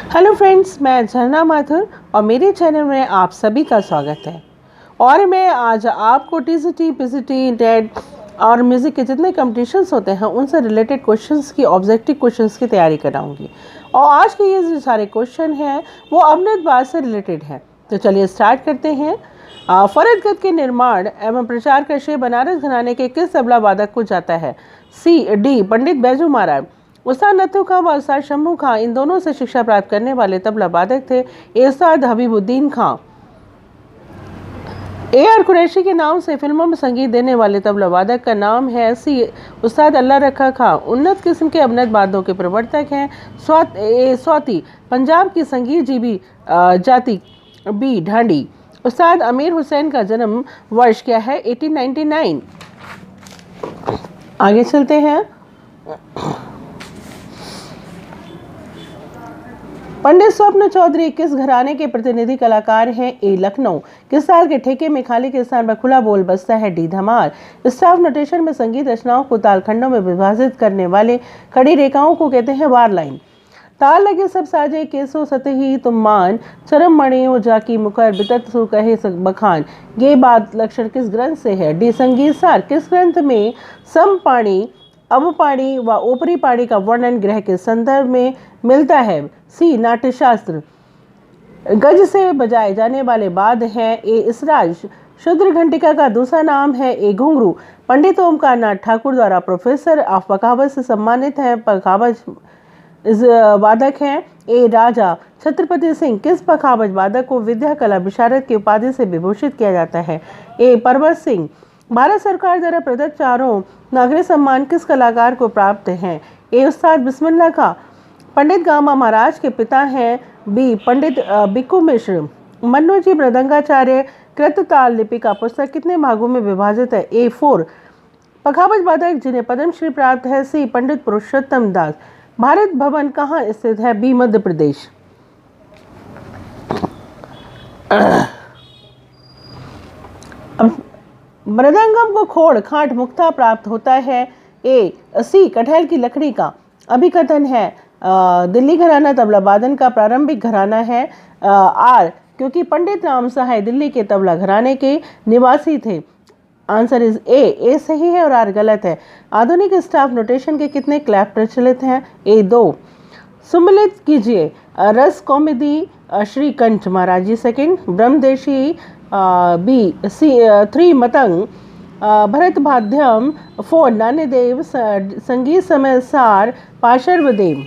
Hello friends, मैं झरना माथुर और मेरे चैनल में आप सभी का स्वागत है। और मैं आज आपको टीसीटी, पीसीटी, टेट और म्यूज़िक के जितने कंपटीशंस होते हैं उनसे रिलेटेड क्वेश्चंस की, ऑब्जेक्टिव क्वेश्चंस की तैयारी कराऊंगी। और आज के ये जो सारे क्वेश्चन हैं वो अमृतबाद से रिलेटेड हैं। तो चलिए स्टार्ट करते हैं। फरहत के निर्माण एवं प्रचार का श्रेय बनारस घराने के किस तबला वादक को जाता है? डी पंडित बैजू महाराज। उस्ताद नथु खां व उस्ताद शंभू खां इन दोनों से शिक्षा प्राप्त करने वाले तबला वादक थे। उस्ताद हबीबुद्दीन खां। आर कुरैशी के नाम से फिल्मों में संगीत देने वाले तबला वादक का नाम है उस्ताद अल्लाह रखा खां। उन्नत किस्म के अवनत वाद्यों के प्रवर्तक हैं स्वाति। पंजाब की संगीत जीवी जाति बी ढांडी। उस्ताद अमीर हुसैन का जन्म वर्ष क्या है? 1899। आगे चलते हैं। पंडित स्वप्न चौधरी किस घराने के प्रतिनिधि कलाकार हैं? लखनऊ। किस तार के ठेके में खाली के स्थान पर खुला बोल बजता है? डी धमाल। स्टाफ नोटेशन में संगीत रचनाओं को ताल खंडों में विभाजित करने वाले खड़ी रेखाओं को कहते हैं वार लाइन। ताल लगे सब साजे केसो सतही तुम मान, चरम मणियों जाकी मुखर बितत सु कहे बखान। ये बात लक्षण किस ग्रंथ से है? डी संगीत सार। किस ग्रंथ में सम पाणी, अवपाणी व ऊपरी पाणी का वर्णन ग्रह के संदर्भ में मिलता है? सी नाट्यशास्त्र। गज से बजाए जाने वाले बाद हैं इसराज। शुद्र घंटिका का दूसरा नाम है घुंघरू। पंडित ओमकार नाथ ठाकुर द्वारा प्रोफेसर ऑफ पखावज से सम्मानित हैं। पखावज वादक हैं राजा छत्रपति सिंह। किस पखावज वादक को विद्या कला विशारद की उपाधि से विभूषित किया जाता है? परवत सिंह। भारत सरकार द्वारा प्रदत्त चारों नागरिक सम्मान किस कलाकार को प्राप्त हैं? उस्ताद बिस्मिल्लाह खां। पंडित गामा महाराज के पिता हैं बी पंडित बिक्कू मिश्र। मन्नू जी मृदंगाचार्य कृत ताल लिपि का पुस्तक कितने भागों में विभाजित है? 4। पखावज वादक जिन्हें पद्मश्री प्राप्त है? सी पंडित पुरुषोत्तम दास। भारत भवन कहाँ स्थित है? बी मध्य प्रदेश। मृदंगम को खोड़ खाट मुक्ता प्राप्त होता है? सी कटहल की लकड़ी का। अभिकथन है दिल्ली घराना तबला वादन का प्रारंभिक घराना है। आर क्योंकि पंडित राम सहाय दिल्ली के तबला घराने के निवासी थे। आंसर इज ए सही है और आर गलत है। आधुनिक स्टाफ नोटेशन के कितने क्लैप प्रचलित हैं? 2। सुमिलित कीजिए। रस कौमुदी श्रीकंठ महाराज जी सेकंड। ब्रह्मदेशी बी सी 3 मतंग। भरत भाध्यम 4 नान्यदेव। संगीत समय सार पार्श्वदेव।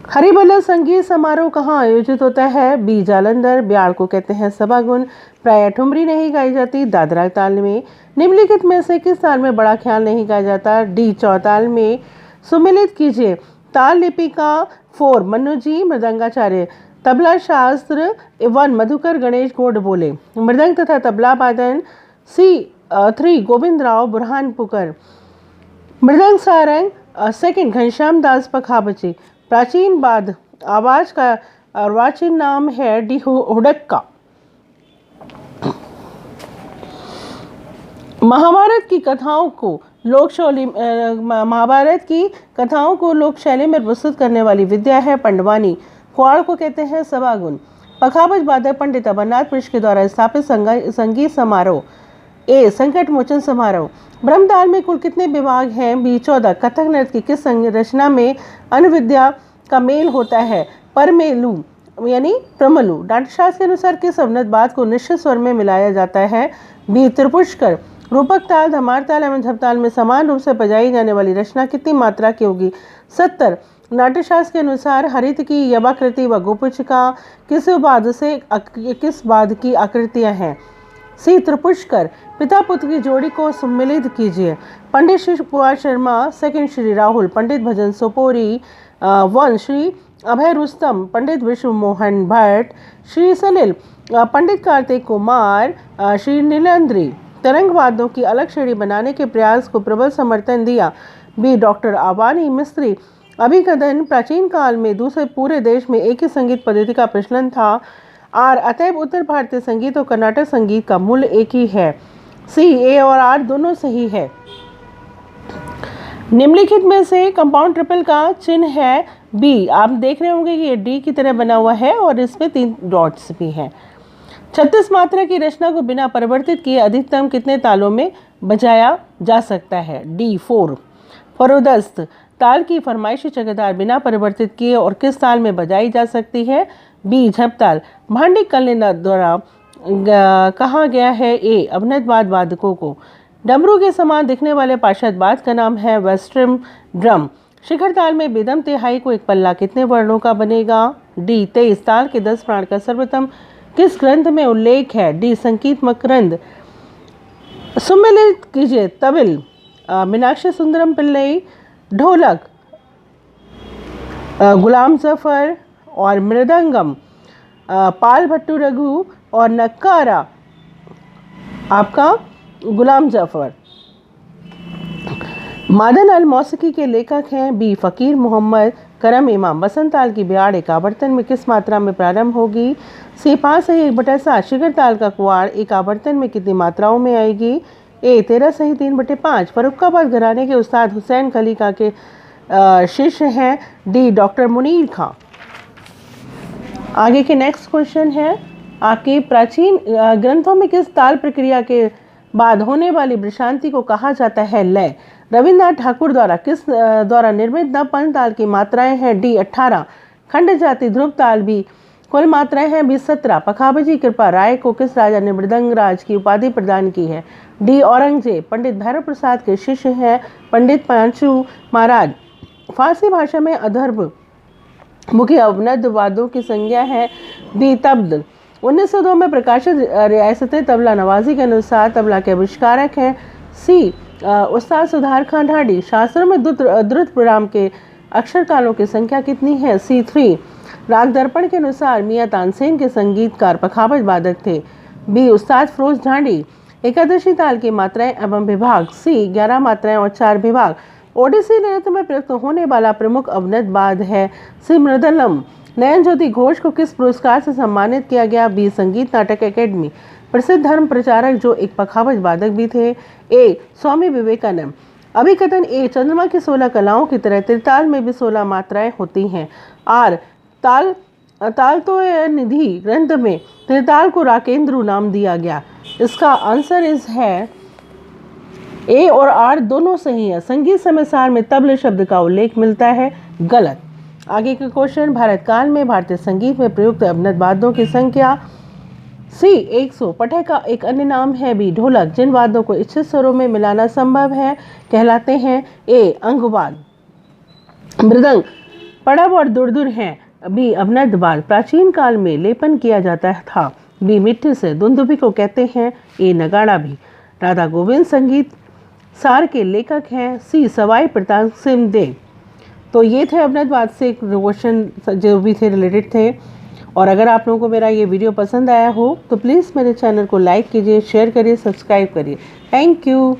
हरिबल संगीत समारोह कहाँ आयोजित होता है? बी जालंधर। ब्याल को कहते हैं सभागुन। प्राय ठुमरी नहीं गाई जाती दादरा ताल में। निम्नलिखित में से किस ताल में बड़ा ख्याल नहीं गाया जाता? डी चौताल में। सुमिलित कीजिए। ताल लिपि का 4 मन्नू जी मृदंगाचार्य। तबला शास्त्र 1 मधुकर गणेश गोड बोले। मृदंग तथा तबला वादन सी 3 गोविंद राव बुरहानपुकर। मृदंग सारंग 2 घनश्याम दास पखावजी। प्राचीन बाद आवाज का अर्वाचीन नाम है डी हुडक्का। महाभारत की कथाओं को लोक शैली में प्रस्तुत करने वाली विद्या है पंडवानी। क्वाड़ को कहते हैं सभागुन। पखावज वादक पंडित अमरनाथ मिश्र के द्वारा स्थापित संगीत समारोह? संकट मोचन समारोह। ब्रह्मताल में कुल कितने विभाग हैं? बी 14। कथक नृत्य की किस रचना में अनुविद्या का मेल होता है? परमेलू यानी प्रमलू। नाट्यशास्त्र के अनुसार किस अवनत वाद्य को निश्चित स्वर में मिलाया जाता है? बी त्रिपुष्कर। रूपक ताल, धमार ताल एवं झपताल में समान रूप से बजाई जाने वाली रचना कितनी मात्रा की होगी? 70। नाट्यशास्त्र के अनुसार हरित की यवाकृति व गोपुच का किस वाद्य की आकृतियां हैं? सी त्रिपुष्कर। पिता पुत्र की जोड़ी को सम्मिलित कीजिए। पंडित श्री कुमार शर्मा 2 श्री राहुल। पंडित भजन सोपोरी 1 श्री अभय रुस्तम। पंडित विश्व मोहन भट्ट। श्री सलिल। पंडित कार्तिक कुमार। श्री नीलेंद्री। तरंग वाद्यों की अलग श्रेणी बनाने के प्रयास को प्रबल समर्थन दिया? बी डॉक्टर आवानी मिस्त्री। अभिकथन प्राचीन काल में दूसरे पूरे देश में एक ही संगीत पद्धति का प्रचलन था। आर अतएव उत्तर भारतीय संगीत और कर्नाटक संगीत का मूल एक ही है। सी ए और आर दोनों सही है। निम्नलिखित में से कंपाउंड ट्रिपल का चिन्ह है बी, आप देख रहे होंगे कि ये डी की तरह बना हुआ है और इसमें 3 डॉट्स भी हैं। 36 मात्रा की रचना को बिना परिवर्तित किए अधिकतम कितने तालों में बजाया जा सकता है? डी 4। फरोदस्त ताल की फरमाइशी जगहदार बिना परिवर्तित किए और किस ताल में बजाई जा सकती है? बी झपताल। भांडी कलिंदा द्वारा कहा गया है ए अवनतवाद वादकों को। डमरू के समान दिखने वाले पार्षद वाद का नाम है वेस्टर्न ड्रम। शिखर ताल में बेदम तिहाई को एक पल्ला कितने वर्णों का बनेगा? डी 23। ताल के 10 प्राण का सर्वोत्तम किस ग्रंथ में उल्लेख है? डी संगीत मकरंद। सुमेलित कीजिए तमिल मीनाक्षी सुंदरम पिल्लई, ढोलक गुलाम जफर और मृदंगम पाल भट्टू रघु और नक्कारा आपका गुलाम जफर। मादन अल मौसीकी के लेखक हैं? बी फ़कीर मोहम्मद करम इमाम। बसंत ताल की ब्याड़ एक आवर्तन में किस मात्रा में प्रारंभ होगी? सी 5/1/7। शिखर ताल का कुआड़ एक आवर्तन में कितनी मात्राओं में आएगी? ए 13/3/5। फर्रुखाबाद घराने के उस्ताद हुसैन खलीका के शिष्य हैं? डी डॉक्टर मुनीर खां। आगे के नेक्स्ट क्वेश्चन है आपके प्राचीन ग्रंथों में किस ताल प्रक्रिया के बाद होने वाली विश्रांति को कहा जाता है? लय। रविन्द्रनाथ ठाकुर द्वारा निर्मित नवपंथ ताल की मात्राएं हैं? डी 18। खंड जाति ध्रुव ताल भी कुल मात्राएं हैं? बी 17। पखावजी कृपा राय को किस राजा ने मृदंग राज की उपाधि प्रदान की है? डी औरंगजेब। पंडित भैरव प्रसाद के शिष्य हैं? पंडित पांचू महाराज। फारसी भाषा में अधर्व मुख्य अवनद वादों की संज्ञा है? बी तब्द। 1902 में प्रकाशित रियासत तबला नवाजी के अनुसार तबला के आविष्कारक हैं? सी उस्ताद सुधार खां ढाडी। शास्त्रों में द्रुत प्राणाम के अक्षर तालों की संख्या कितनी है? सी 3। राग दर्पण के अनुसार मियां तानसेन के संगीतकार पखावज वादक थे? बी उस्ताद फिरोज ढाडी। एकादशी ताल की मात्राएं एवं विभाग? सी 11 मात्राएं और 4 विभाग। ओडिसी नृत्य में प्रयुक्त होने वाला प्रमुख अवनत वाद्य है? सी मृदलम। नयन ज्योति घोष को किस पुरस्कार से सम्मानित किया गया? बी संगीत नाटक एकेडमी। प्रसिद्ध धर्म प्रचारक जो एक पखावज वादक भी थे? ए स्वामी विवेकानंद। अभिकथन ए चंद्रमा की 16 कलाओं की तरह त्रिताल में भी 16 मात्राएं होती हैं। आर ताल तो निधि ग्रंथ में त्रिताल को राकेंद्र नाम दिया गया। इसका आंसर है ए और आर दोनों सही है। संगीत समयसार में तबले शब्द का उल्लेख मिलता है? गलत। आगे के क्वेश्चन भारत काल में भारतीय संगीत में प्रयुक्त अवनत वाद्यों की संख्या? सी 100। पटह का एक अन्य नाम है? बी ढोलक। जिन वाद्यों को इच्छित स्वरों में मिलाना संभव है कहलाते हैं? ए अंगवाद। मृदंग पड़ब और दुरदुर हैं? बी अवनत वाद्य। प्राचीन काल में लेपन किया जाता था? बी मिट्टी से। दुंदुभी को कहते हैं? ए नगाड़ा भी। राधा गोविंद संगीत सार के लेखक हैं? सी सवाई प्रताप सिंह देव। तो ये थे अवनत वाद्य से क्वेश्चन जो भी थे रिलेटेड थे। और अगर आप लोगों को मेरा ये वीडियो पसंद आया हो तो प्लीज़ मेरे चैनल को लाइक कीजिए, शेयर करिए, सब्सक्राइब करिए। Thank you.